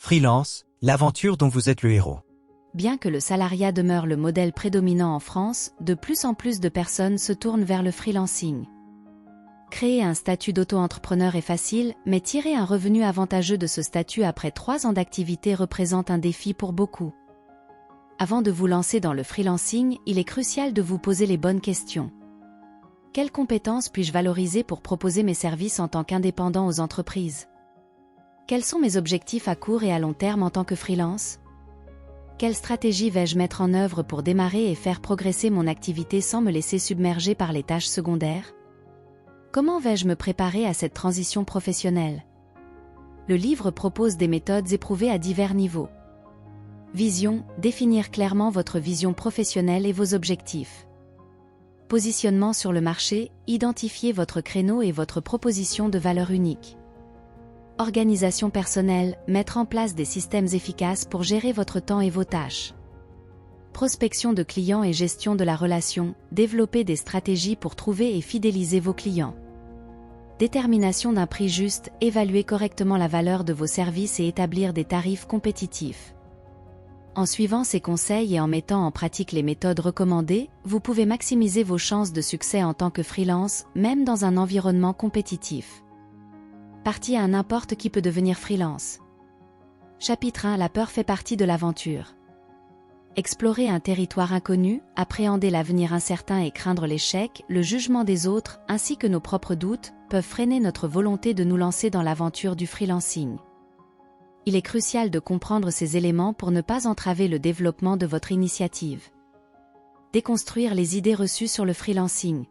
Freelance, l'aventure dont vous êtes le héros. Bien que le salariat demeure le modèle prédominant en France, de plus en plus de personnes se tournent vers le freelancing. Créer un statut d'auto-entrepreneur est facile, mais tirer un revenu avantageux de ce statut après 3 ans d'activité représente un défi pour beaucoup. Avant de vous lancer dans le freelancing, il est crucial de vous poser les bonnes questions. Quelles compétences puis-je valoriser pour proposer mes services en tant qu'indépendant aux entreprises? Quels sont mes objectifs à court et à long terme en tant que freelance? Quelle stratégie vais-je mettre en œuvre pour démarrer et faire progresser mon activité sans me laisser submerger par les tâches secondaires? Comment vais-je me préparer à cette transition professionnelle? Le livre propose des méthodes éprouvées à divers niveaux. Vision, définir clairement votre vision professionnelle et vos objectifs. Positionnement sur le marché, identifier votre créneau et votre proposition de valeur unique. Organisation personnelle, mettre en place des systèmes efficaces pour gérer votre temps et vos tâches. Prospection de clients et gestion de la relation, développer des stratégies pour trouver et fidéliser vos clients. Détermination d'un prix juste, évaluer correctement la valeur de vos services et établir des tarifs compétitifs. En suivant ces conseils et en mettant en pratique les méthodes recommandées, vous pouvez maximiser vos chances de succès en tant que freelance, même dans un environnement compétitif. Partie à n'importe qui peut devenir freelance. Chapitre 1. La peur fait partie de l'aventure. Explorer un territoire inconnu, appréhender l'avenir incertain et craindre l'échec, le jugement des autres, ainsi que nos propres doutes, peuvent freiner notre volonté de nous lancer dans l'aventure du freelancing. Il est crucial de comprendre ces éléments pour ne pas entraver le développement de votre initiative. Déconstruire les idées reçues sur le freelancing.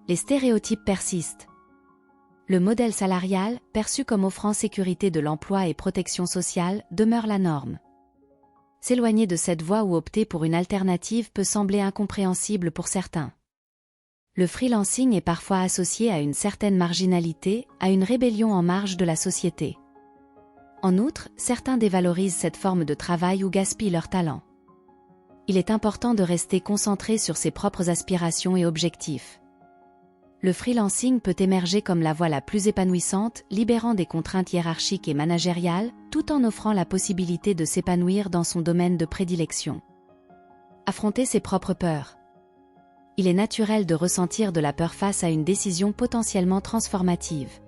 Les stéréotypes persistent. Le modèle salarial, perçu comme offrant sécurité de l'emploi et protection sociale, demeure la norme. S'éloigner de cette voie ou opter pour une alternative peut sembler incompréhensible pour certains. Le freelancing est parfois associé à une certaine marginalité, à une rébellion en marge de la société. En outre, certains dévalorisent cette forme de travail ou gaspillent leur talent. Il est important de rester concentré sur ses propres aspirations et objectifs. Le freelancing peut émerger comme la voie la plus épanouissante, libérant des contraintes hiérarchiques et managériales, tout en offrant la possibilité de s'épanouir dans son domaine de prédilection. Affronter ses propres peurs. Il est naturel de ressentir de la peur face à une décision potentiellement transformative.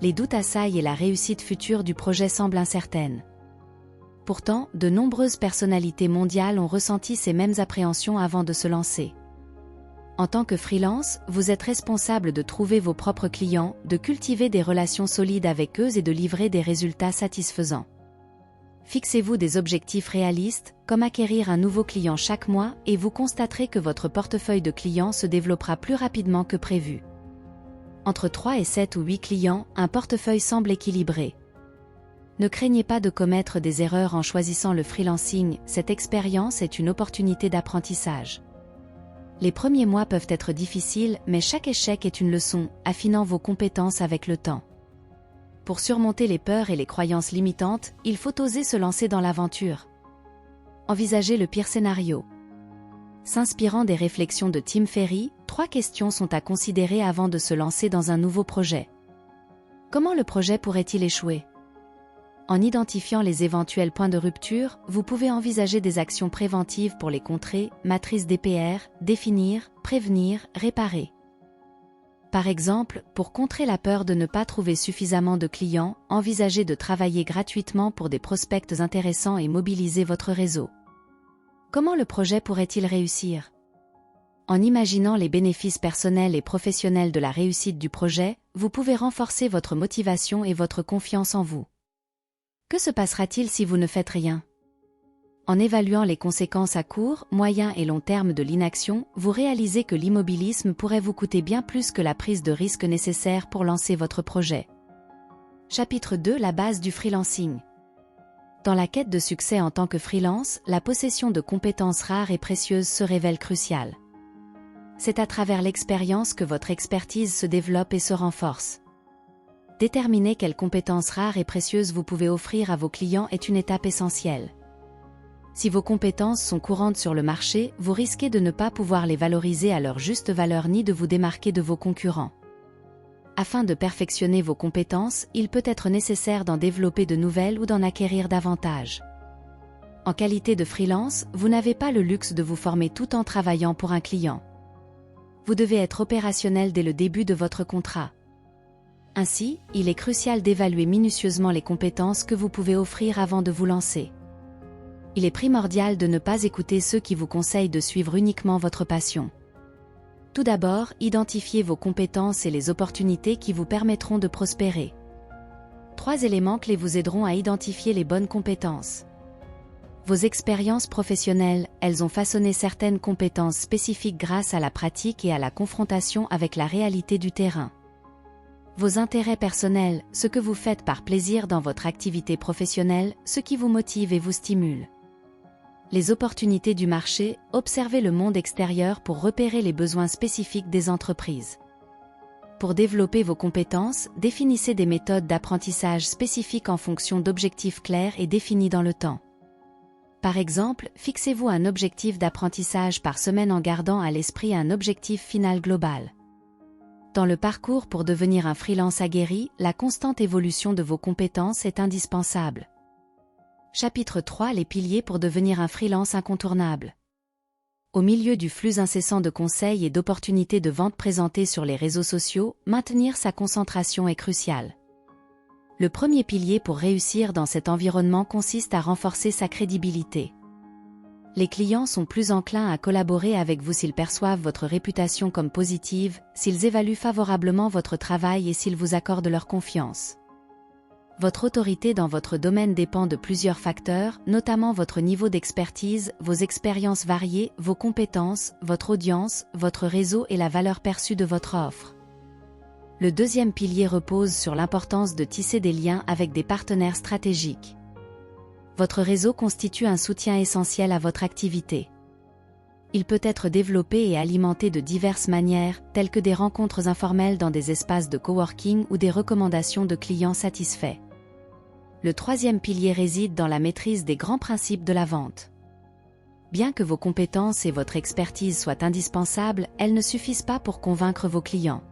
Les doutes assaillent et la réussite future du projet semble incertaine. Pourtant, de nombreuses personnalités mondiales ont ressenti ces mêmes appréhensions avant de se lancer. En tant que freelance, vous êtes responsable de trouver vos propres clients, de cultiver des relations solides avec eux et de livrer des résultats satisfaisants. Fixez-vous des objectifs réalistes, comme acquérir un nouveau client chaque mois, et vous constaterez que votre portefeuille de clients se développera plus rapidement que prévu. Entre 3 et 7 ou 8 clients, un portefeuille semble équilibré. Ne craignez pas de commettre des erreurs en choisissant le freelancing, cette expérience est une opportunité d'apprentissage. Les premiers mois peuvent être difficiles, mais chaque échec est une leçon, affinant vos compétences avec le temps. Pour surmonter les peurs et les croyances limitantes, il faut oser se lancer dans l'aventure. Envisagez le pire scénario. S'inspirant des réflexions de Tim Ferriss, 3 questions sont à considérer avant de se lancer dans un nouveau projet. Comment le projet pourrait-il échouer? En identifiant les éventuels points de rupture, vous pouvez envisager des actions préventives pour les contrer, matrice DPR, définir, prévenir, réparer. Par exemple, pour contrer la peur de ne pas trouver suffisamment de clients, envisagez de travailler gratuitement pour des prospects intéressants et mobiliser votre réseau. Comment le projet pourrait-il réussir? En imaginant les bénéfices personnels et professionnels de la réussite du projet, vous pouvez renforcer votre motivation et votre confiance en vous. Que se passera-t-il si vous ne faites rien? En évaluant les conséquences à court, moyen et long terme de l'inaction, vous réalisez que l'immobilisme pourrait vous coûter bien plus que la prise de risque nécessaire pour lancer votre projet. Chapitre 2. La base du freelancing. Dans la quête de succès en tant que freelance, la possession de compétences rares et précieuses se révèle cruciale. C'est à travers l'expérience que votre expertise se développe et se renforce. Déterminer quelles compétences rares et précieuses vous pouvez offrir à vos clients est une étape essentielle. Si vos compétences sont courantes sur le marché, vous risquez de ne pas pouvoir les valoriser à leur juste valeur ni de vous démarquer de vos concurrents. Afin de perfectionner vos compétences, il peut être nécessaire d'en développer de nouvelles ou d'en acquérir davantage. En qualité de freelance, vous n'avez pas le luxe de vous former tout en travaillant pour un client. Vous devez être opérationnel dès le début de votre contrat. Ainsi, il est crucial d'évaluer minutieusement les compétences que vous pouvez offrir avant de vous lancer. Il est primordial de ne pas écouter ceux qui vous conseillent de suivre uniquement votre passion. Tout d'abord, identifiez vos compétences et les opportunités qui vous permettront de prospérer. 3 éléments clés vous aideront à identifier les bonnes compétences. Vos expériences professionnelles, elles ont façonné certaines compétences spécifiques grâce à la pratique et à la confrontation avec la réalité du terrain. Vos intérêts personnels, ce que vous faites par plaisir dans votre activité professionnelle, ce qui vous motive et vous stimule. Les opportunités du marché, observez le monde extérieur pour repérer les besoins spécifiques des entreprises. Pour développer vos compétences, définissez des méthodes d'apprentissage spécifiques en fonction d'objectifs clairs et définis dans le temps. Par exemple, fixez-vous un objectif d'apprentissage par semaine en gardant à l'esprit un objectif final global. Dans le parcours pour devenir un freelance aguerri, la constante évolution de vos compétences est indispensable. Chapitre 3 : Les piliers pour devenir un freelance incontournable. Au milieu du flux incessant de conseils et d'opportunités de vente présentées sur les réseaux sociaux, maintenir sa concentration est crucial. Le premier pilier pour réussir dans cet environnement consiste à renforcer sa crédibilité. Les clients sont plus enclins à collaborer avec vous s'ils perçoivent votre réputation comme positive, s'ils évaluent favorablement votre travail et s'ils vous accordent leur confiance. Votre autorité dans votre domaine dépend de plusieurs facteurs, notamment votre niveau d'expertise, vos expériences variées, vos compétences, votre audience, votre réseau et la valeur perçue de votre offre. Le deuxième pilier repose sur l'importance de tisser des liens avec des partenaires stratégiques. Votre réseau constitue un soutien essentiel à votre activité. Il peut être développé et alimenté de diverses manières, telles que des rencontres informelles dans des espaces de coworking ou des recommandations de clients satisfaits. Le troisième pilier réside dans la maîtrise des grands principes de la vente. Bien que vos compétences et votre expertise soient indispensables, elles ne suffisent pas pour convaincre vos clients.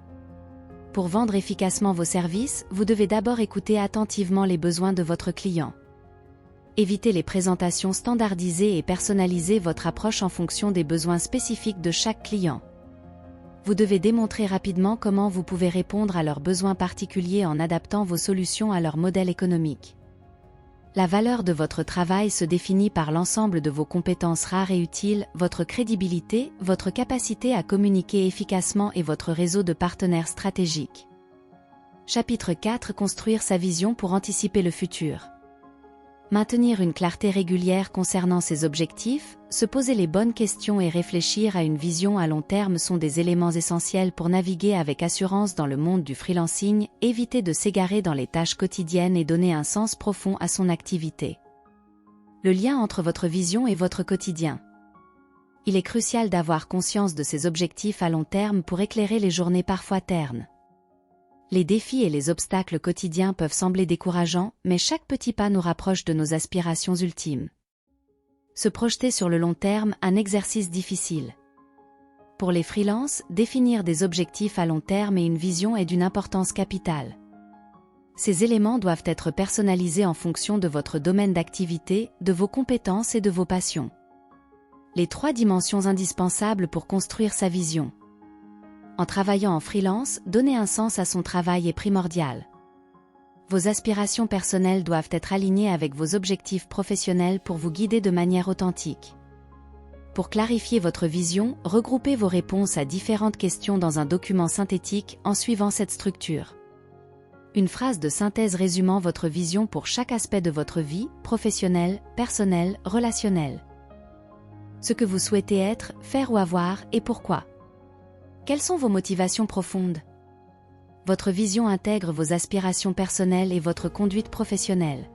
Pour vendre efficacement vos services, vous devez d'abord écouter attentivement les besoins de votre client. Évitez les présentations standardisées et personnalisez votre approche en fonction des besoins spécifiques de chaque client. Vous devez démontrer rapidement comment vous pouvez répondre à leurs besoins particuliers en adaptant vos solutions à leur modèle économique. La valeur de votre travail se définit par l'ensemble de vos compétences rares et utiles, votre crédibilité, votre capacité à communiquer efficacement et votre réseau de partenaires stratégiques. Chapitre 4 : Construire sa vision pour anticiper le futur. Maintenir une clarté régulière concernant ses objectifs, se poser les bonnes questions et réfléchir à une vision à long terme sont des éléments essentiels pour naviguer avec assurance dans le monde du freelancing, éviter de s'égarer dans les tâches quotidiennes et donner un sens profond à son activité. Le lien entre votre vision et votre quotidien. Il est crucial d'avoir conscience de ces objectifs à long terme pour éclairer les journées parfois ternes. Les défis et les obstacles quotidiens peuvent sembler décourageants, mais chaque petit pas nous rapproche de nos aspirations ultimes. Se projeter sur le long terme, un exercice difficile. Pour les freelances, définir des objectifs à long terme et une vision est d'une importance capitale. Ces éléments doivent être personnalisés en fonction de votre domaine d'activité, de vos compétences et de vos passions. Les 3 dimensions indispensables pour construire sa vision. En travaillant en freelance, donner un sens à son travail est primordial. Vos aspirations personnelles doivent être alignées avec vos objectifs professionnels pour vous guider de manière authentique. Pour clarifier votre vision, regroupez vos réponses à différentes questions dans un document synthétique en suivant cette structure. Une phrase de synthèse résumant votre vision pour chaque aspect de votre vie, professionnelle, personnelle, relationnelle. Ce que vous souhaitez être, faire ou avoir, et pourquoi. Quelles sont vos motivations profondes? Votre vision intègre vos aspirations personnelles et votre conduite professionnelle.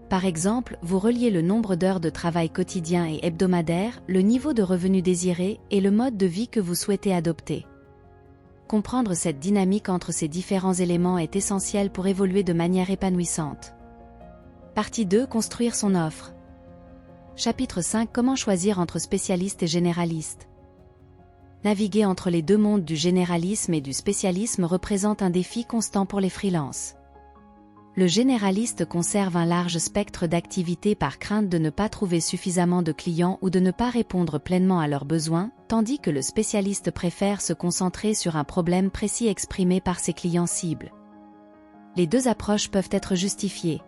Par exemple, vous reliez le nombre d'heures de travail quotidien et hebdomadaire, le niveau de revenu désiré et le mode de vie que vous souhaitez adopter. Comprendre cette dynamique entre ces différents éléments est essentiel pour évoluer de manière épanouissante. Partie 2 : Construire son offre. Chapitre 5 : Comment choisir entre spécialistes et généralistes. Naviguer entre les deux mondes du généralisme et du spécialisme représente un défi constant pour les freelances. Le généraliste conserve un large spectre d'activités par crainte de ne pas trouver suffisamment de clients ou de ne pas répondre pleinement à leurs besoins, tandis que le spécialiste préfère se concentrer sur un problème précis exprimé par ses clients cibles. Les deux approches peuvent être justifiées.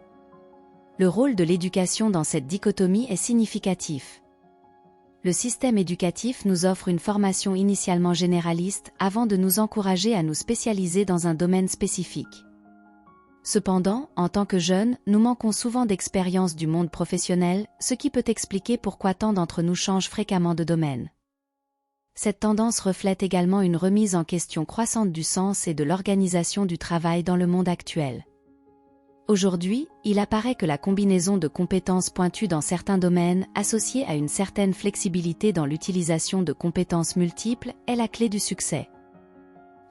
Le rôle de l'éducation dans cette dichotomie est significatif. Le système éducatif nous offre une formation initialement généraliste avant de nous encourager à nous spécialiser dans un domaine spécifique. Cependant, en tant que jeunes, nous manquons souvent d'expérience du monde professionnel, ce qui peut expliquer pourquoi tant d'entre nous changent fréquemment de domaine. Cette tendance reflète également une remise en question croissante du sens et de l'organisation du travail dans le monde actuel. Aujourd'hui, il apparaît que la combinaison de compétences pointues dans certains domaines, associées à une certaine flexibilité dans l'utilisation de compétences multiples, est la clé du succès.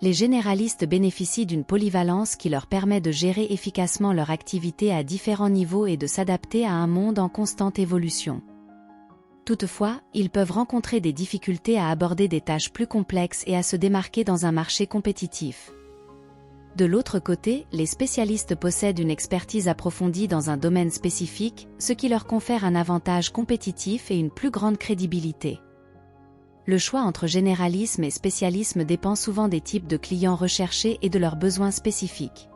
Les généralistes bénéficient d'une polyvalence qui leur permet de gérer efficacement leur activité à différents niveaux et de s'adapter à un monde en constante évolution. Toutefois, ils peuvent rencontrer des difficultés à aborder des tâches plus complexes et à se démarquer dans un marché compétitif. De l'autre côté, les spécialistes possèdent une expertise approfondie dans un domaine spécifique, ce qui leur confère un avantage compétitif et une plus grande crédibilité. Le choix entre généralisme et spécialisme dépend souvent des types de clients recherchés et de leurs besoins spécifiques.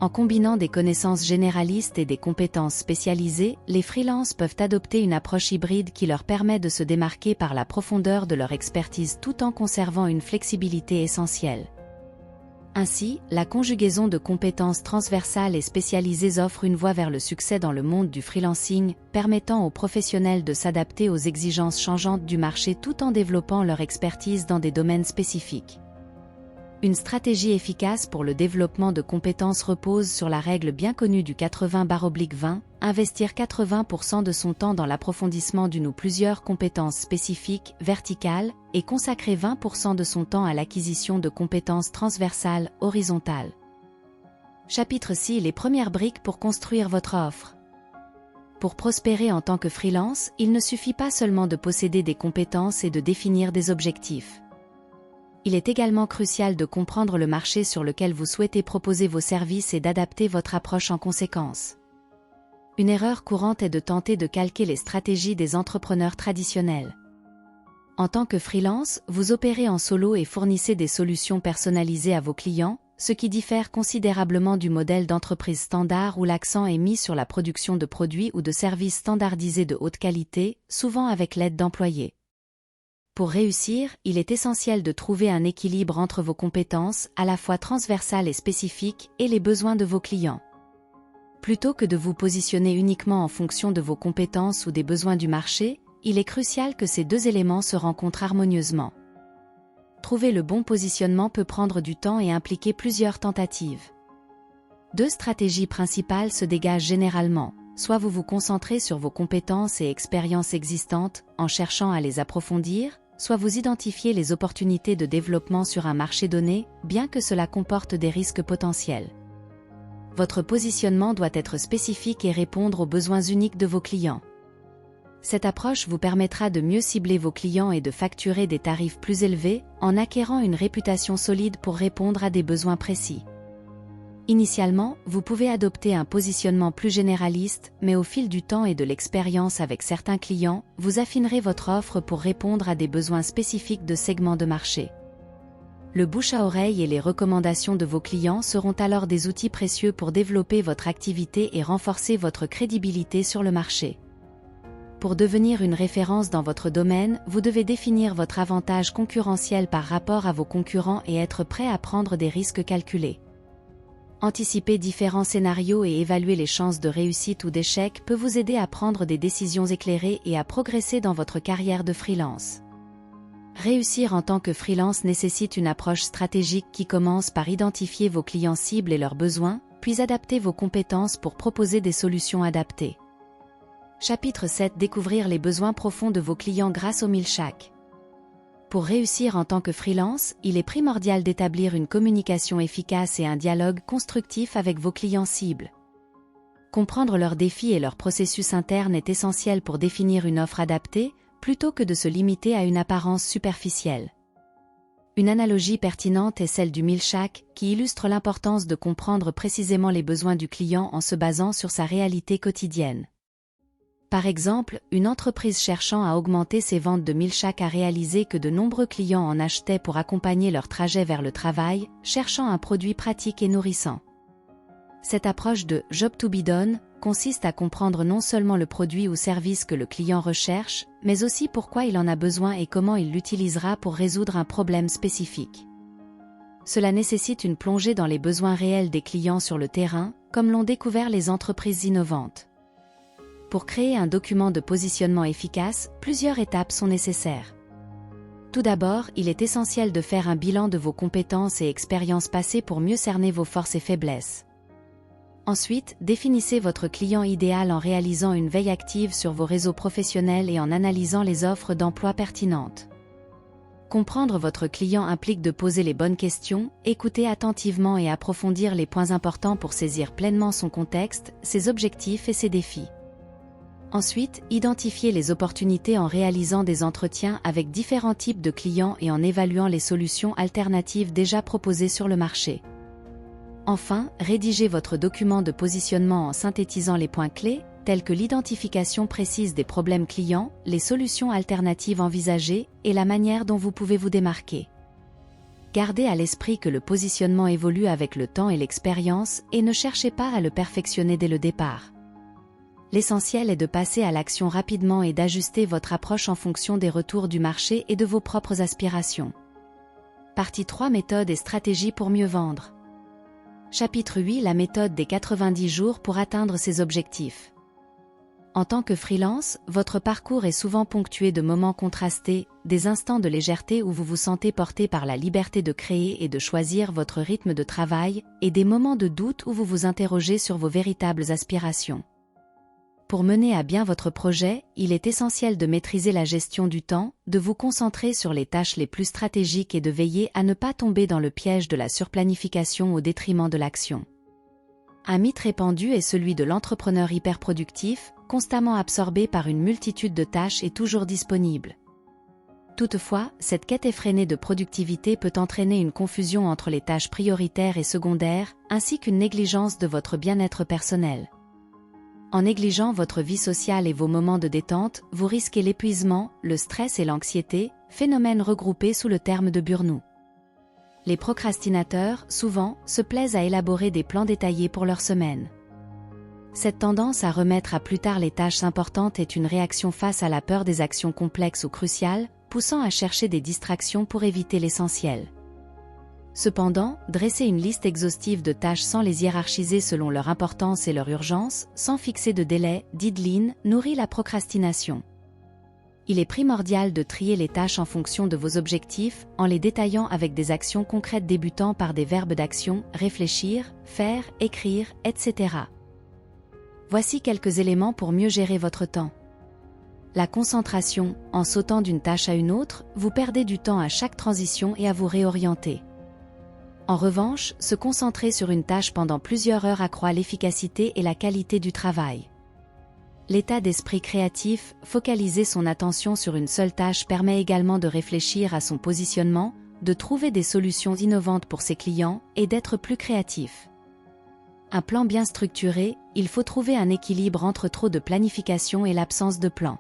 En combinant des connaissances généralistes et des compétences spécialisées, les freelances peuvent adopter une approche hybride qui leur permet de se démarquer par la profondeur de leur expertise tout en conservant une flexibilité essentielle. Ainsi, la conjugaison de compétences transversales et spécialisées offre une voie vers le succès dans le monde du freelancing, permettant aux professionnels de s'adapter aux exigences changeantes du marché tout en développant leur expertise dans des domaines spécifiques. Une stratégie efficace pour le développement de compétences repose sur la règle bien connue du 80/20, investir 80% de son temps dans l'approfondissement d'une ou plusieurs compétences spécifiques, verticales, et consacrer 20% de son temps à l'acquisition de compétences transversales, horizontales. Chapitre 6: Les premières briques pour construire votre offre. Pour prospérer en tant que freelance, il ne suffit pas seulement de posséder des compétences et de définir des objectifs. Il est également crucial de comprendre le marché sur lequel vous souhaitez proposer vos services et d'adapter votre approche en conséquence. Une erreur courante est de tenter de calquer les stratégies des entrepreneurs traditionnels. En tant que freelance, vous opérez en solo et fournissez des solutions personnalisées à vos clients, ce qui diffère considérablement du modèle d'entreprise standard où l'accent est mis sur la production de produits ou de services standardisés de haute qualité, souvent avec l'aide d'employés. Pour réussir, il est essentiel de trouver un équilibre entre vos compétences, à la fois transversales et spécifiques, et les besoins de vos clients. Plutôt que de vous positionner uniquement en fonction de vos compétences ou des besoins du marché, il est crucial que ces deux éléments se rencontrent harmonieusement. Trouver le bon positionnement peut prendre du temps et impliquer plusieurs tentatives. Deux stratégies principales se dégagent généralement. Soit vous vous concentrez sur vos compétences et expériences existantes, en cherchant à les approfondir, soit vous identifiez les opportunités de développement sur un marché donné, bien que cela comporte des risques potentiels. Votre positionnement doit être spécifique et répondre aux besoins uniques de vos clients. Cette approche vous permettra de mieux cibler vos clients et de facturer des tarifs plus élevés, en acquérant une réputation solide pour répondre à des besoins précis. Initialement, vous pouvez adopter un positionnement plus généraliste, mais au fil du temps et de l'expérience avec certains clients, vous affinerez votre offre pour répondre à des besoins spécifiques de segments de marché. Le bouche à oreille et les recommandations de vos clients seront alors des outils précieux pour développer votre activité et renforcer votre crédibilité sur le marché. Pour devenir une référence dans votre domaine, vous devez définir votre avantage concurrentiel par rapport à vos concurrents et être prêt à prendre des risques calculés. Anticiper différents scénarios et évaluer les chances de réussite ou d'échec peut vous aider à prendre des décisions éclairées et à progresser dans votre carrière de freelance. Réussir en tant que freelance nécessite une approche stratégique qui commence par identifier vos clients cibles et leurs besoins, puis adapter vos compétences pour proposer des solutions adaptées. Chapitre 7: Découvrir les besoins profonds de vos clients grâce au Milkshack. Pour réussir en tant que freelance, il est primordial d'établir une communication efficace et un dialogue constructif avec vos clients cibles. Comprendre leurs défis et leurs processus internes est essentiel pour définir une offre adaptée, plutôt que de se limiter à une apparence superficielle. Une analogie pertinente est celle du Milchak, qui illustre l'importance de comprendre précisément les besoins du client en se basant sur sa réalité quotidienne. Par exemple, une entreprise cherchant à augmenter ses ventes de Milchak a réalisé que de nombreux clients en achetaient pour accompagner leur trajet vers le travail, cherchant un produit pratique et nourrissant. Cette approche de « job to be done » consiste à comprendre non seulement le produit ou service que le client recherche, mais aussi pourquoi il en a besoin et comment il l'utilisera pour résoudre un problème spécifique. Cela nécessite une plongée dans les besoins réels des clients sur le terrain, comme l'ont découvert les entreprises innovantes. Pour créer un document de positionnement efficace, plusieurs étapes sont nécessaires. Tout d'abord, il est essentiel de faire un bilan de vos compétences et expériences passées pour mieux cerner vos forces et faiblesses. Ensuite, définissez votre client idéal en réalisant une veille active sur vos réseaux professionnels et en analysant les offres d'emploi pertinentes. Comprendre votre client implique de poser les bonnes questions, écouter attentivement et approfondir les points importants pour saisir pleinement son contexte, ses objectifs et ses défis. Ensuite, identifiez les opportunités en réalisant des entretiens avec différents types de clients et en évaluant les solutions alternatives déjà proposées sur le marché. Enfin, rédigez votre document de positionnement en synthétisant les points clés, tels que l'identification précise des problèmes clients, les solutions alternatives envisagées et la manière dont vous pouvez vous démarquer. Gardez à l'esprit que le positionnement évolue avec le temps et l'expérience et ne cherchez pas à le perfectionner dès le départ. L'essentiel est de passer à l'action rapidement et d'ajuster votre approche en fonction des retours du marché et de vos propres aspirations. Partie 3 Méthodes et stratégies pour mieux vendre. Chapitre 8 La méthode des 90 jours pour atteindre ses objectifs. En tant que freelance, votre parcours est souvent ponctué de moments contrastés, des instants de légèreté où vous vous sentez porté par la liberté de créer et de choisir votre rythme de travail, et des moments de doute où vous vous interrogez sur vos véritables aspirations. Pour mener à bien votre projet, il est essentiel de maîtriser la gestion du temps, de vous concentrer sur les tâches les plus stratégiques et de veiller à ne pas tomber dans le piège de la surplanification au détriment de l'action. Un mythe répandu est celui de l'entrepreneur hyperproductif, constamment absorbé par une multitude de tâches et toujours disponible. Toutefois, cette quête effrénée de productivité peut entraîner une confusion entre les tâches prioritaires et secondaires, ainsi qu'une négligence de votre bien-être personnel. En négligeant votre vie sociale et vos moments de détente, vous risquez l'épuisement, le stress et l'anxiété, phénomènes regroupés sous le terme de burn-out. Les procrastinateurs, souvent, se plaisent à élaborer des plans détaillés pour leur semaine. Cette tendance à remettre à plus tard les tâches importantes est une réaction face à la peur des actions complexes ou cruciales, poussant à chercher des distractions pour éviter l'essentiel. Cependant, dresser une liste exhaustive de tâches sans les hiérarchiser selon leur importance et leur urgence, sans fixer de délai, deadline, nourrit la procrastination. Il est primordial de trier les tâches en fonction de vos objectifs, en les détaillant avec des actions concrètes débutant par des verbes d'action, réfléchir, faire, écrire, etc. Voici quelques éléments pour mieux gérer votre temps. La concentration, en sautant d'une tâche à une autre, vous perdez du temps à chaque transition et à vous réorienter. En revanche, se concentrer sur une tâche pendant plusieurs heures accroît l'efficacité et la qualité du travail. L'état d'esprit créatif, focaliser son attention sur une seule tâche permet également de réfléchir à son positionnement, de trouver des solutions innovantes pour ses clients et d'être plus créatif. Un plan bien structuré, il faut trouver un équilibre entre trop de planification et l'absence de plan.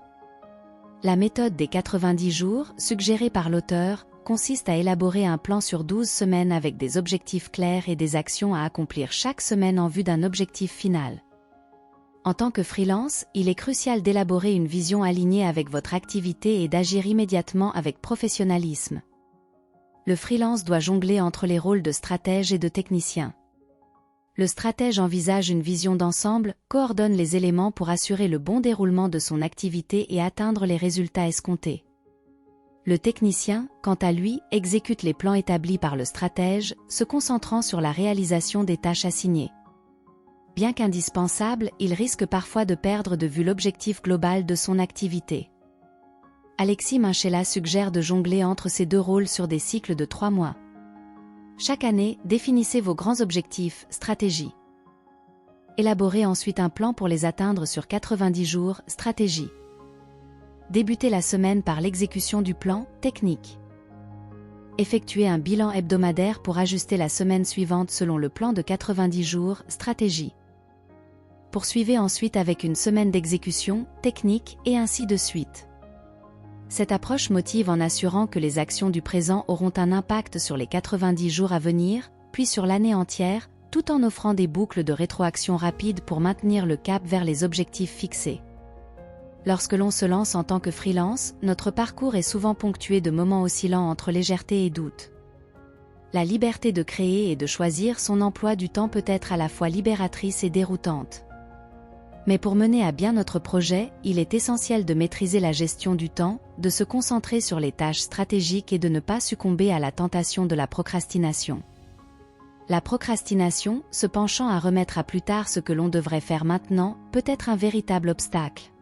La méthode des 90 jours, suggérée par l'auteur, consiste à élaborer un plan sur 12 semaines avec des objectifs clairs et des actions à accomplir chaque semaine en vue d'un objectif final. En tant que freelance, il est crucial d'élaborer une vision alignée avec votre activité et d'agir immédiatement avec professionnalisme. Le freelance doit jongler entre les rôles de stratège et de technicien. Le stratège envisage une vision d'ensemble, coordonne les éléments pour assurer le bon déroulement de son activité et atteindre les résultats escomptés. Le technicien, quant à lui, exécute les plans établis par le stratège, se concentrant sur la réalisation des tâches assignées. Bien qu'indispensable, il risque parfois de perdre de vue l'objectif global de son activité. Alexis Minchella suggère de jongler entre ces deux rôles sur des cycles de 3 mois. Chaque année, définissez vos grands objectifs, stratégie. Élaborez ensuite un plan pour les atteindre sur 90 jours, stratégie. Débutez la semaine par l'exécution du plan, technique. effectuez un bilan hebdomadaire pour ajuster la semaine suivante selon le plan de 90 jours, stratégie. Poursuivez ensuite avec une semaine d'exécution, technique, et ainsi de suite. Cette approche motive en assurant que les actions du présent auront un impact sur les 90 jours à venir, puis sur l'année entière, tout en offrant des boucles de rétroaction rapides pour maintenir le cap vers les objectifs fixés. Lorsque l'on se lance en tant que freelance, notre parcours est souvent ponctué de moments oscillants entre légèreté et doute. La liberté de créer et de choisir son emploi du temps peut être à la fois libératrice et déroutante. Mais pour mener à bien notre projet, il est essentiel de maîtriser la gestion du temps, de se concentrer sur les tâches stratégiques et de ne pas succomber à la tentation de la procrastination. La procrastination, se penchant à remettre à plus tard ce que l'on devrait faire maintenant, peut être un véritable obstacle.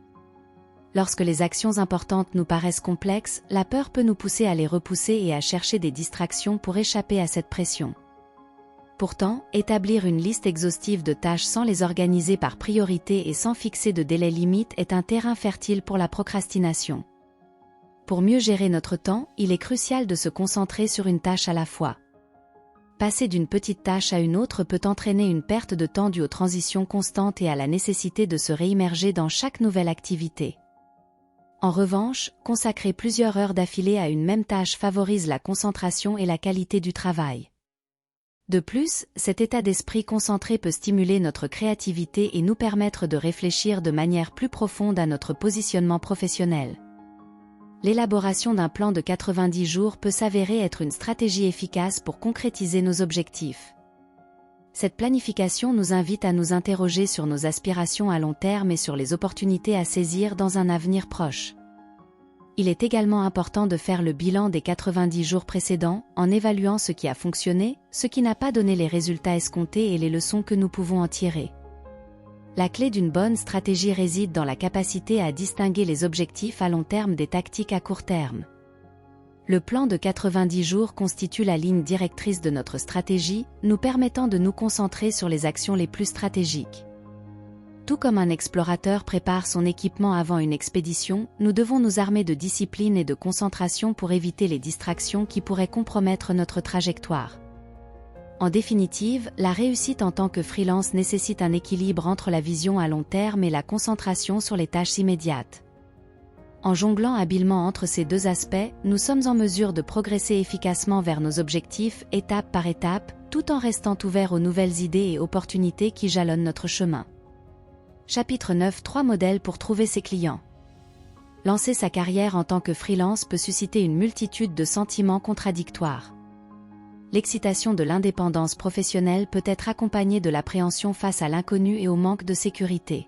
Lorsque les actions importantes nous paraissent complexes, la peur peut nous pousser à les repousser et à chercher des distractions pour échapper à cette pression. Pourtant, établir une liste exhaustive de tâches sans les organiser par priorité et sans fixer de délai limite est un terrain fertile pour la procrastination. Pour mieux gérer notre temps, il est crucial de se concentrer sur une tâche à la fois. Passer d'une petite tâche à une autre peut entraîner une perte de temps due aux transitions constantes et à la nécessité de se réimmerger dans chaque nouvelle activité. En revanche, consacrer plusieurs heures d'affilée à une même tâche favorise la concentration et la qualité du travail. De plus, cet état d'esprit concentré peut stimuler notre créativité et nous permettre de réfléchir de manière plus profonde à notre positionnement professionnel. L'élaboration d'un plan de 90 jours peut s'avérer être une stratégie efficace pour concrétiser nos objectifs. Cette planification nous invite à nous interroger sur nos aspirations à long terme et sur les opportunités à saisir dans un avenir proche. Il est également important de faire le bilan des 90 jours précédents, en évaluant ce qui a fonctionné, ce qui n'a pas donné les résultats escomptés et les leçons que nous pouvons en tirer. La clé d'une bonne stratégie réside dans la capacité à distinguer les objectifs à long terme des tactiques à court terme. Le plan de 90 jours constitue la ligne directrice de notre stratégie, nous permettant de nous concentrer sur les actions les plus stratégiques. Tout comme un explorateur prépare son équipement avant une expédition, nous devons nous armer de discipline et de concentration pour éviter les distractions qui pourraient compromettre notre trajectoire. En définitive, la réussite en tant que freelance nécessite un équilibre entre la vision à long terme et la concentration sur les tâches immédiates. En jonglant habilement entre ces deux aspects, nous sommes en mesure de progresser efficacement vers nos objectifs, étape par étape, tout en restant ouverts aux nouvelles idées et opportunités qui jalonnent notre chemin. Chapitre 9 : 3 modèles pour trouver ses clients. Lancer sa carrière en tant que freelance peut susciter une multitude de sentiments contradictoires. L'excitation de l'indépendance professionnelle peut être accompagnée de l'appréhension face à l'inconnu et au manque de sécurité.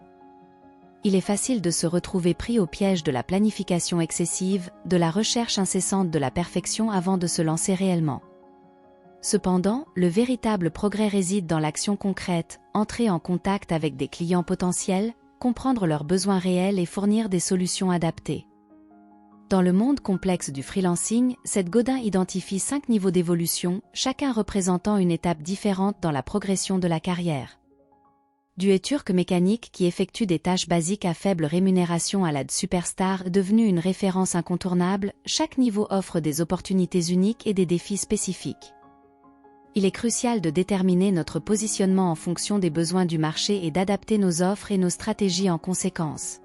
Il est facile de se retrouver pris au piège de la planification excessive, de la recherche incessante de la perfection avant de se lancer réellement. Cependant, le véritable progrès réside dans l'action concrète, entrer en contact avec des clients potentiels, comprendre leurs besoins réels et fournir des solutions adaptées. Dans le monde complexe du freelancing, Seth Godin identifie 5 niveaux d'évolution, chacun représentant une étape différente dans la progression de la carrière. Du turc mécanique qui effectue des tâches basiques à faible rémunération à la superstar devenue une référence incontournable, chaque niveau offre des opportunités uniques et des défis spécifiques. Il est crucial de déterminer notre positionnement en fonction des besoins du marché et d'adapter nos offres et nos stratégies en conséquence.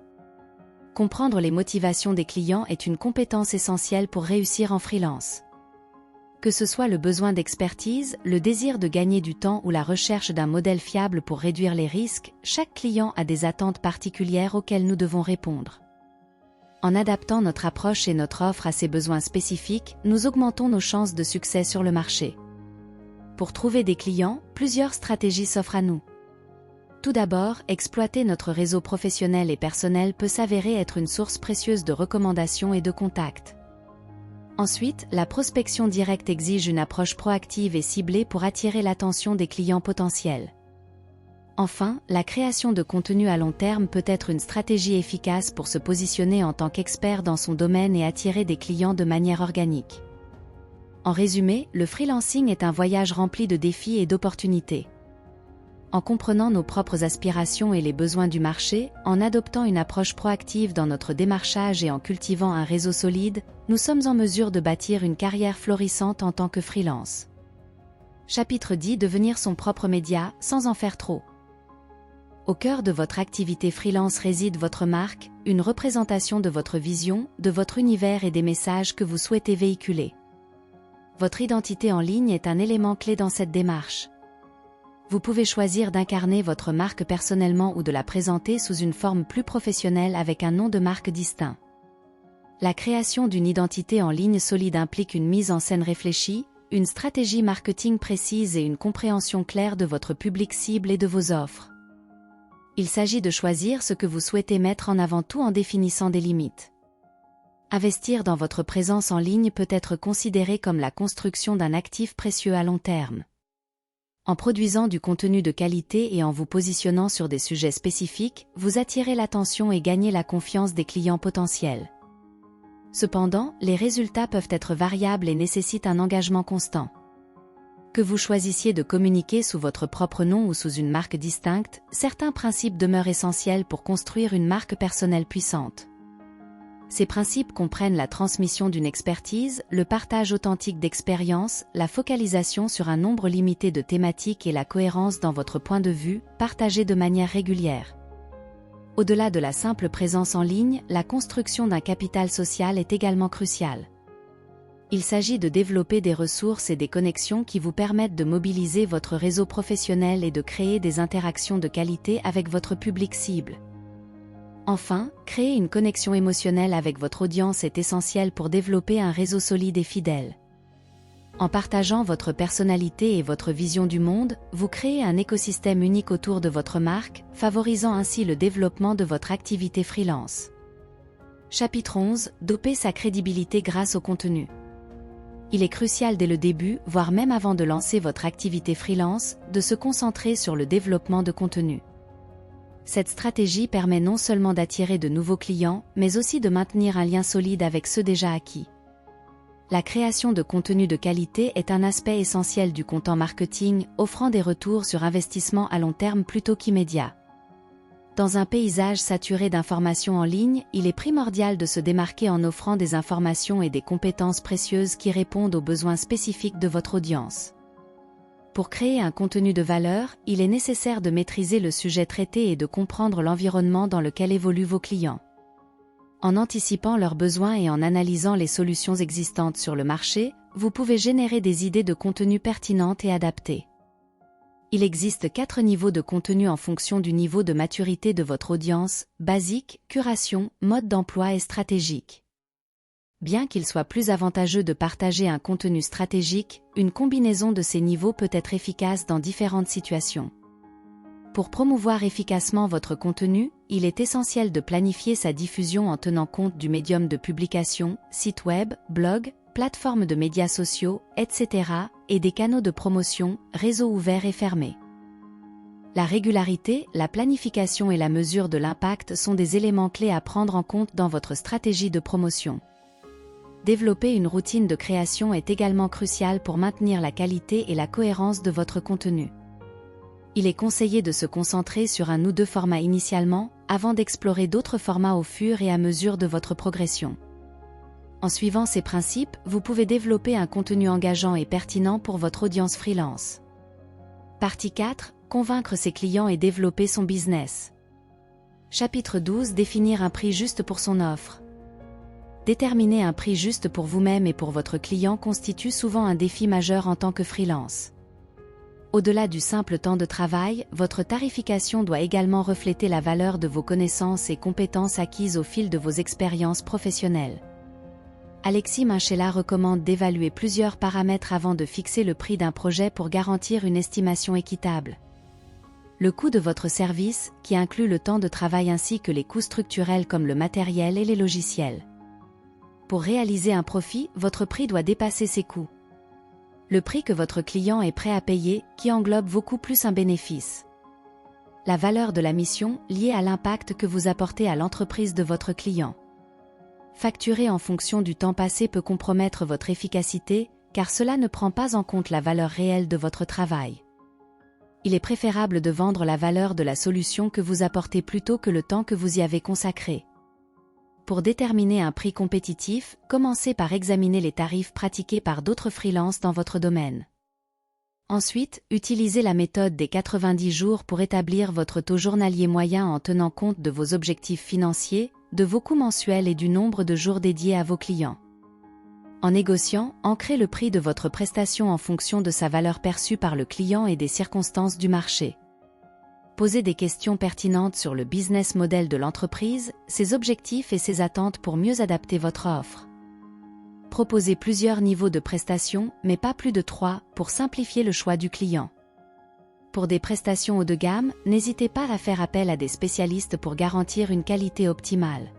Comprendre les motivations des clients est une compétence essentielle pour réussir en freelance. Que ce soit le besoin d'expertise, le désir de gagner du temps ou la recherche d'un modèle fiable pour réduire les risques, chaque client a des attentes particulières auxquelles nous devons répondre. En adaptant notre approche et notre offre à ces besoins spécifiques, nous augmentons nos chances de succès sur le marché. Pour trouver des clients, plusieurs stratégies s'offrent à nous. Tout d'abord, exploiter notre réseau professionnel et personnel peut s'avérer être une source précieuse de recommandations et de contacts. Ensuite, la prospection directe exige une approche proactive et ciblée pour attirer l'attention des clients potentiels. Enfin, la création de contenu à long terme peut être une stratégie efficace pour se positionner en tant qu'expert dans son domaine et attirer des clients de manière organique. En résumé, le freelancing est un voyage rempli de défis et d'opportunités. en comprenant nos propres aspirations et les besoins du marché, en adoptant une approche proactive dans notre démarchage et en cultivant un réseau solide, nous sommes en mesure de bâtir une carrière florissante en tant que freelance. Chapitre 10. Devenir son propre média, sans en faire trop. Au cœur de votre activité freelance réside votre marque, une représentation de votre vision, de votre univers et des messages que vous souhaitez véhiculer. Votre identité en ligne est un élément clé dans cette démarche. Vous pouvez choisir d'incarner votre marque personnellement ou de la présenter sous une forme plus professionnelle avec un nom de marque distinct. La création d'une identité en ligne solide implique une mise en scène réfléchie, une stratégie marketing précise et une compréhension claire de votre public cible et de vos offres. Il s'agit de choisir ce que vous souhaitez mettre en avant tout en définissant des limites. Investir dans votre présence en ligne peut être considéré comme la construction d'un actif précieux à long terme. En produisant du contenu de qualité et en vous positionnant sur des sujets spécifiques, vous attirez l'attention et gagnez la confiance des clients potentiels. Cependant, les résultats peuvent être variables et nécessitent un engagement constant. Que vous choisissiez de communiquer sous votre propre nom ou sous une marque distincte, certains principes demeurent essentiels pour construire une marque personnelle puissante. Ces principes comprennent la transmission d'une expertise, le partage authentique d'expériences, la focalisation sur un nombre limité de thématiques et la cohérence dans votre point de vue, partagé de manière régulière. Au-delà de la simple présence en ligne, la construction d'un capital social est également cruciale. Il s'agit de développer des ressources et des connexions qui vous permettent de mobiliser votre réseau professionnel et de créer des interactions de qualité avec votre public cible. Enfin, créer une connexion émotionnelle avec votre audience est essentiel pour développer un réseau solide et fidèle. En partageant votre personnalité et votre vision du monde, vous créez un écosystème unique autour de votre marque, favorisant ainsi le développement de votre activité freelance. Chapitre 11. Doper sa crédibilité grâce au contenu. Il est crucial dès le début, voire même avant de lancer votre activité freelance, de se concentrer sur le développement de contenu. Cette stratégie permet non seulement d'attirer de nouveaux clients, mais aussi de maintenir un lien solide avec ceux déjà acquis. La création de contenu de qualité est un aspect essentiel du content marketing, offrant des retours sur investissement à long terme plutôt qu'immédiats. Dans un paysage saturé d'informations en ligne, il est primordial de se démarquer en offrant des informations et des compétences précieuses qui répondent aux besoins spécifiques de votre audience. Pour créer un contenu de valeur, il est nécessaire de maîtriser le sujet traité et de comprendre l'environnement dans lequel évoluent vos clients. En anticipant leurs besoins et en analysant les solutions existantes sur le marché, vous pouvez générer des idées de contenu pertinentes et adaptées. Il existe 4 niveaux de contenu en fonction du niveau de maturité de votre audience: basique, curation, mode d'emploi et stratégique. Bien qu'il soit plus avantageux de partager un contenu stratégique, une combinaison de ces niveaux peut être efficace dans différentes situations. Pour promouvoir efficacement votre contenu, il est essentiel de planifier sa diffusion en tenant compte du médium de publication, site web, blog, plateformes de médias sociaux, etc., et des canaux de promotion, réseaux ouverts et fermés. La régularité, la planification et la mesure de l'impact sont des éléments clés à prendre en compte dans votre stratégie de promotion. Développer une routine de création est également crucial pour maintenir la qualité et la cohérence de votre contenu. Il est conseillé de se concentrer sur un ou deux formats initialement, avant d'explorer d'autres formats au fur et à mesure de votre progression. En suivant ces principes, vous pouvez développer un contenu engageant et pertinent pour votre audience freelance. Partie 4. Convaincre ses clients et développer son business. Chapitre 12. Définir un prix juste pour son offre. Déterminer un prix juste pour vous-même et pour votre client constitue souvent un défi majeur en tant que freelance. Au-delà du simple temps de travail, votre tarification doit également refléter la valeur de vos connaissances et compétences acquises au fil de vos expériences professionnelles. Alexis Minchella recommande d'évaluer plusieurs paramètres avant de fixer le prix d'un projet pour garantir une estimation équitable. Le coût de votre service, qui inclut le temps de travail ainsi que les coûts structurels comme le matériel et les logiciels. Pour réaliser un profit, votre prix doit dépasser ses coûts. Le prix que votre client est prêt à payer, qui englobe beaucoup plus un bénéfice. La valeur de la mission, liée à l'impact que vous apportez à l'entreprise de votre client. Facturer en fonction du temps passé peut compromettre votre efficacité, car cela ne prend pas en compte la valeur réelle de votre travail. il est préférable de vendre la valeur de la solution que vous apportez plutôt que le temps que vous y avez consacré. Pour déterminer un prix compétitif, commencez par examiner les tarifs pratiqués par d'autres freelances dans votre domaine. Ensuite, utilisez la méthode des 90 jours pour établir votre taux journalier moyen en tenant compte de vos objectifs financiers, de vos coûts mensuels et du nombre de jours dédiés à vos clients. En négociant, ancrez le prix de votre prestation en fonction de sa valeur perçue par le client et des circonstances du marché. Posez des questions pertinentes sur le business model de l'entreprise, ses objectifs et ses attentes pour mieux adapter votre offre. Proposez plusieurs niveaux de prestations, mais pas plus de 3, pour simplifier le choix du client. Pour des prestations haut de gamme, n'hésitez pas à faire appel à des spécialistes pour garantir une qualité optimale.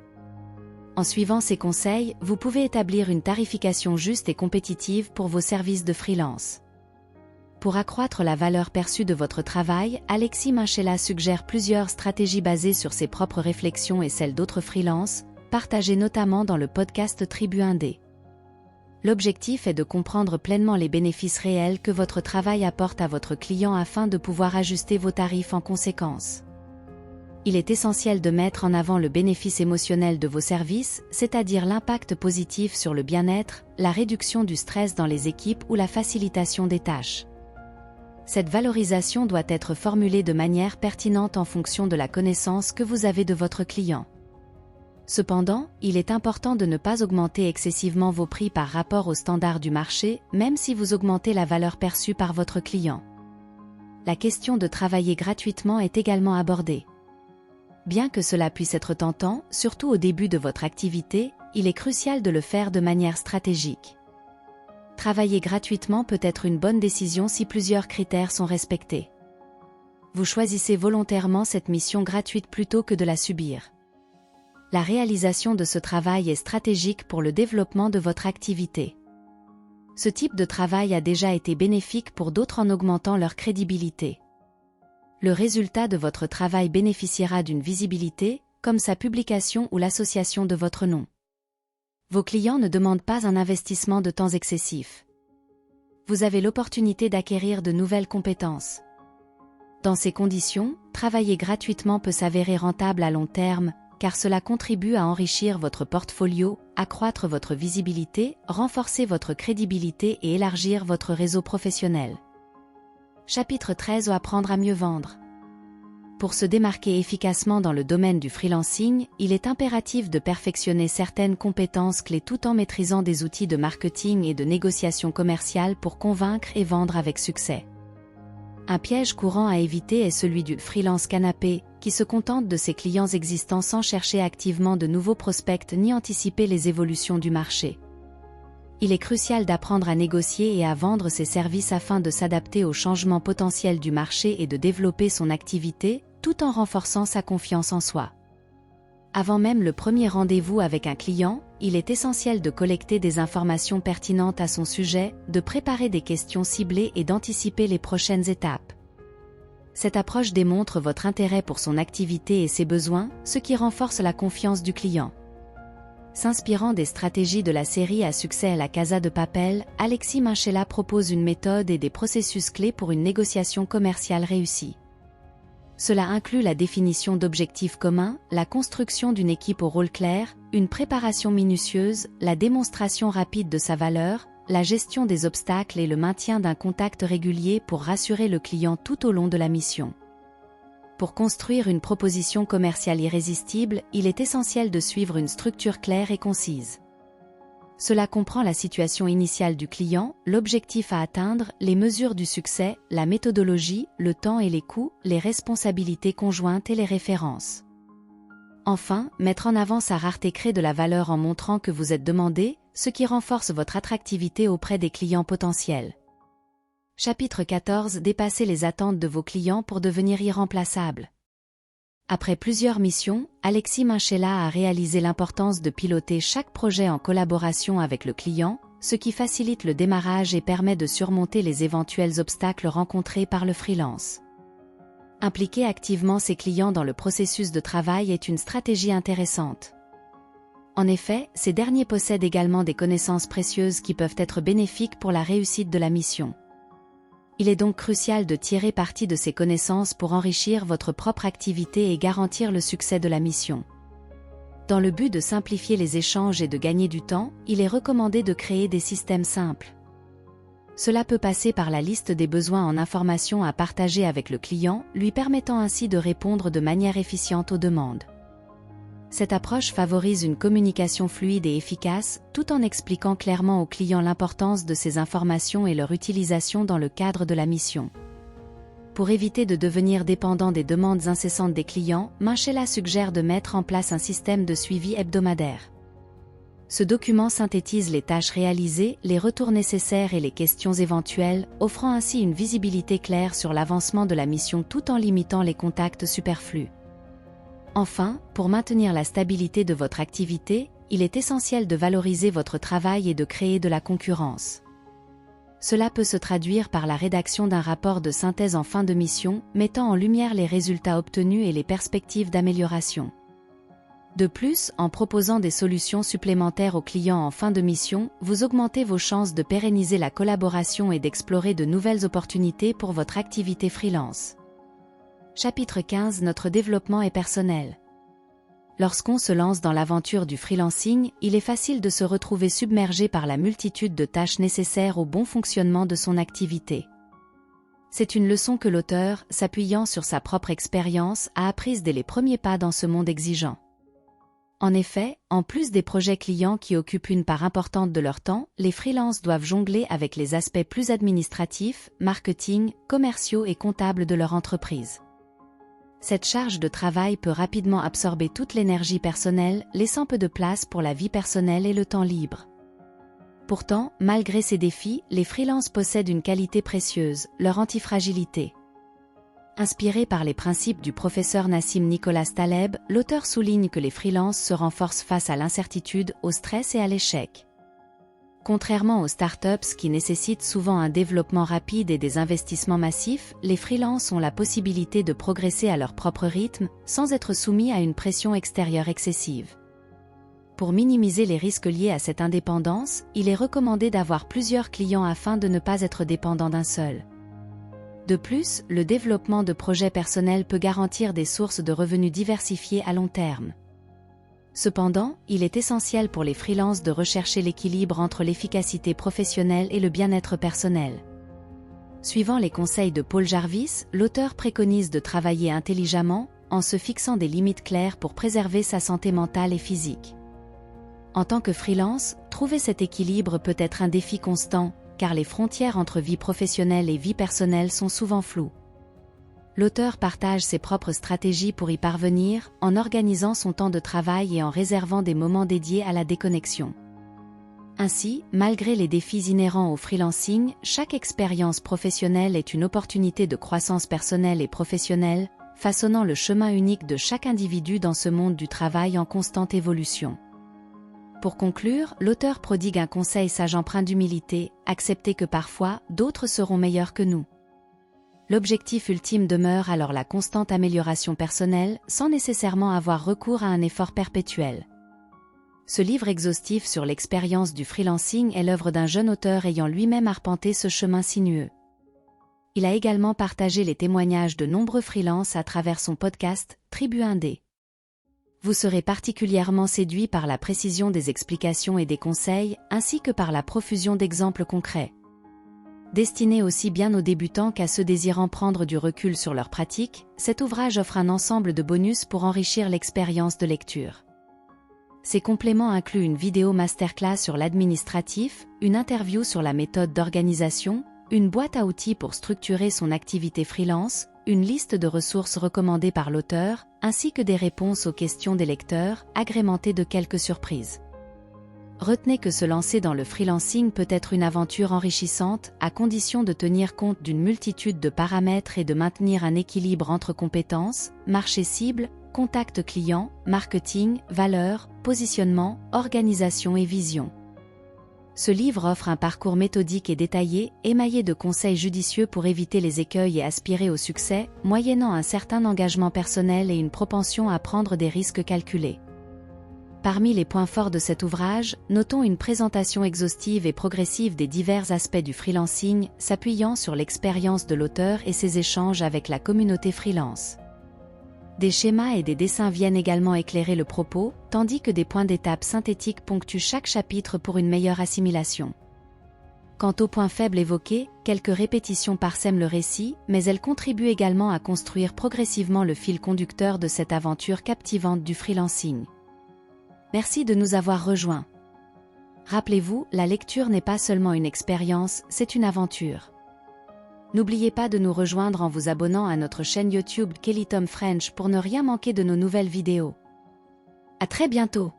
En suivant ces conseils, vous pouvez établir une tarification juste et compétitive pour vos services de freelance. Pour accroître la valeur perçue de votre travail, Alexis Minchella suggère plusieurs stratégies basées sur ses propres réflexions et celles d'autres freelances, partagées notamment dans le podcast Tribu Indé. L'objectif est de comprendre pleinement les bénéfices réels que votre travail apporte à votre client afin de pouvoir ajuster vos tarifs en conséquence. Il est essentiel de mettre en avant le bénéfice émotionnel de vos services, c'est-à-dire l'impact positif sur le bien-être, la réduction du stress dans les équipes ou la facilitation des tâches. Cette valorisation doit être formulée de manière pertinente en fonction de la connaissance que vous avez de votre client. Cependant, il est important de ne pas augmenter excessivement vos prix par rapport aux standards du marché, même si vous augmentez la valeur perçue par votre client. La question de travailler gratuitement est également abordée. Bien que cela puisse être tentant, surtout au début de votre activité, il est crucial de le faire de manière stratégique. Travailler gratuitement peut être une bonne décision si plusieurs critères sont respectés. Vous choisissez volontairement cette mission gratuite plutôt que de la subir. La réalisation de ce travail est stratégique pour le développement de votre activité. Ce type de travail a déjà été bénéfique pour d'autres en augmentant leur crédibilité. Le résultat de votre travail bénéficiera d'une visibilité, comme sa publication ou l'association de votre nom. Vos clients ne demandent pas un investissement de temps excessif. Vous avez l'opportunité d'acquérir de nouvelles compétences. Dans ces conditions, travailler gratuitement peut s'avérer rentable à long terme, car cela contribue à enrichir votre portfolio, accroître votre visibilité, renforcer votre crédibilité et élargir votre réseau professionnel. Chapitre 13 : Apprendre à mieux vendre. Pour se démarquer efficacement dans le domaine du freelancing, il est impératif de perfectionner certaines compétences clés tout en maîtrisant des outils de marketing et de négociation commerciale pour convaincre et vendre avec succès. Un piège courant à éviter est celui du freelance canapé, qui se contente de ses clients existants sans chercher activement de nouveaux prospects ni anticiper les évolutions du marché. Il est crucial d'apprendre à négocier et à vendre ses services afin de s'adapter aux changements potentiels du marché et de développer son activité, tout en renforçant sa confiance en soi. Avant même le premier rendez-vous avec un client, il est essentiel de collecter des informations pertinentes à son sujet, de préparer des questions ciblées et d'anticiper les prochaines étapes. Cette approche démontre votre intérêt pour son activité et ses besoins, ce qui renforce la confiance du client. S'inspirant des stratégies de la série à succès La Casa de Papel, Alexis Minchella propose une méthode et des processus clés pour une négociation commerciale réussie. Cela inclut la définition d'objectifs communs, la construction d'une équipe au rôle clair, une préparation minutieuse, la démonstration rapide de sa valeur, la gestion des obstacles et le maintien d'un contact régulier pour rassurer le client tout au long de la mission. Pour construire une proposition commerciale irrésistible, il est essentiel de suivre une structure claire et concise. Cela comprend la situation initiale du client, l'objectif à atteindre, les mesures du succès, la méthodologie, le temps et les coûts, les responsabilités conjointes et les références. Enfin, mettre en avant sa rareté crée de la valeur en montrant que vous êtes demandé, ce qui renforce votre attractivité auprès des clients potentiels. Chapitre 14 : Dépasser les attentes de vos clients pour devenir irremplaçable. Après plusieurs missions, Alexis Minchella a réalisé l'importance de piloter chaque projet en collaboration avec le client, ce qui facilite le démarrage et permet de surmonter les éventuels obstacles rencontrés par le freelance. Impliquer activement ses clients dans le processus de travail est une stratégie intéressante. En effet, ces derniers possèdent également des connaissances précieuses qui peuvent être bénéfiques pour la réussite de la mission. Il est donc crucial de tirer parti de ces connaissances pour enrichir votre propre activité et garantir le succès de la mission. Dans le but de simplifier les échanges et de gagner du temps, il est recommandé de créer des systèmes simples. Cela peut passer par la liste des besoins en information à partager avec le client, lui permettant ainsi de répondre de manière efficiente aux demandes. Cette approche favorise une communication fluide et efficace, tout en expliquant clairement au client l'importance de ces informations et leur utilisation dans le cadre de la mission. Pour éviter de devenir dépendant des demandes incessantes des clients, Minshela suggère de mettre en place un système de suivi hebdomadaire. Ce document synthétise les tâches réalisées, les retours nécessaires et les questions éventuelles, offrant ainsi une visibilité claire sur l'avancement de la mission tout en limitant les contacts superflus. Enfin, pour maintenir la stabilité de votre activité, il est essentiel de valoriser votre travail et de créer de la concurrence. Cela peut se traduire par la rédaction d'un rapport de synthèse en fin de mission, mettant en lumière les résultats obtenus et les perspectives d'amélioration. De plus, en proposant des solutions supplémentaires aux clients en fin de mission, vous augmentez vos chances de pérenniser la collaboration et d'explorer de nouvelles opportunités pour votre activité freelance. Chapitre 15 : Notre développement est personnel. Lorsqu'on se lance dans l'aventure du freelancing, il est facile de se retrouver submergé par la multitude de tâches nécessaires au bon fonctionnement de son activité. C'est une leçon que l'auteur, s'appuyant sur sa propre expérience, a apprise dès les premiers pas dans ce monde exigeant. En effet, en plus des projets clients qui occupent une part importante de leur temps, les freelances doivent jongler avec les aspects plus administratifs, marketing, commerciaux et comptables de leur entreprise. Cette charge de travail peut rapidement absorber toute l'énergie personnelle, laissant peu de place pour la vie personnelle et le temps libre. Pourtant, malgré ces défis, les freelances possèdent une qualité précieuse, leur antifragilité. Inspiré par les principes du professeur Nassim Nicholas Taleb, l'auteur souligne que les freelances se renforcent face à l'incertitude, au stress et à l'échec. Contrairement aux startups qui nécessitent souvent un développement rapide et des investissements massifs, les freelances ont la possibilité de progresser à leur propre rythme, sans être soumis à une pression extérieure excessive. Pour minimiser les risques liés à cette indépendance, il est recommandé d'avoir plusieurs clients afin de ne pas être dépendant d'un seul. De plus, le développement de projets personnels peut garantir des sources de revenus diversifiées à long terme. Cependant, il est essentiel pour les freelances de rechercher l'équilibre entre l'efficacité professionnelle et le bien-être personnel. Suivant les conseils de Paul Jarvis, l'auteur préconise de travailler intelligemment, en se fixant des limites claires pour préserver sa santé mentale et physique. En tant que freelance, trouver cet équilibre peut être un défi constant, car les frontières entre vie professionnelle et vie personnelle sont souvent floues. L'auteur partage ses propres stratégies pour y parvenir, en organisant son temps de travail et en réservant des moments dédiés à la déconnexion. Ainsi, malgré les défis inhérents au freelancing, chaque expérience professionnelle est une opportunité de croissance personnelle et professionnelle, façonnant le chemin unique de chaque individu dans ce monde du travail en constante évolution. Pour conclure, l'auteur prodigue un conseil sage empreint d'humilité: acceptez que parfois, d'autres seront meilleurs que nous. L'objectif ultime demeure alors la constante amélioration personnelle, sans nécessairement avoir recours à un effort perpétuel. Ce livre exhaustif sur l'expérience du freelancing est l'œuvre d'un jeune auteur ayant lui-même arpenté ce chemin sinueux. Il a également partagé les témoignages de nombreux freelances à travers son podcast « Tribu Indé ». Vous serez particulièrement séduit par la précision des explications et des conseils, ainsi que par la profusion d'exemples concrets. Destiné aussi bien aux débutants qu'à ceux désirant prendre du recul sur leur pratique, cet ouvrage offre un ensemble de bonus pour enrichir l'expérience de lecture. Ces compléments incluent une vidéo masterclass sur l'administratif, une interview sur la méthode d'organisation, une boîte à outils pour structurer son activité freelance, une liste de ressources recommandées par l'auteur, ainsi que des réponses aux questions des lecteurs, agrémentées de quelques surprises. Retenez que se lancer dans le freelancing peut être une aventure enrichissante, à condition de tenir compte d'une multitude de paramètres et de maintenir un équilibre entre compétences, marché cible, contact client, marketing, valeurs, positionnement, organisation et vision. Ce livre offre un parcours méthodique et détaillé, émaillé de conseils judicieux pour éviter les écueils et aspirer au succès, moyennant un certain engagement personnel et une propension à prendre des risques calculés. Parmi les points forts de cet ouvrage, notons une présentation exhaustive et progressive des divers aspects du freelancing, s'appuyant sur l'expérience de l'auteur et ses échanges avec la communauté freelance. Des schémas et des dessins viennent également éclairer le propos, tandis que des points d'étape synthétiques ponctuent chaque chapitre pour une meilleure assimilation. Quant aux points faibles évoqués, quelques répétitions parsèment le récit, mais elles contribuent également à construire progressivement le fil conducteur de cette aventure captivante du freelancing. Merci de nous avoir rejoints. Rappelez-vous, la lecture n'est pas seulement une expérience, c'est une aventure. N'oubliez pas de nous rejoindre en vous abonnant à notre chaîne YouTube Kelly Tom French pour ne rien manquer de nos nouvelles vidéos. À très bientôt!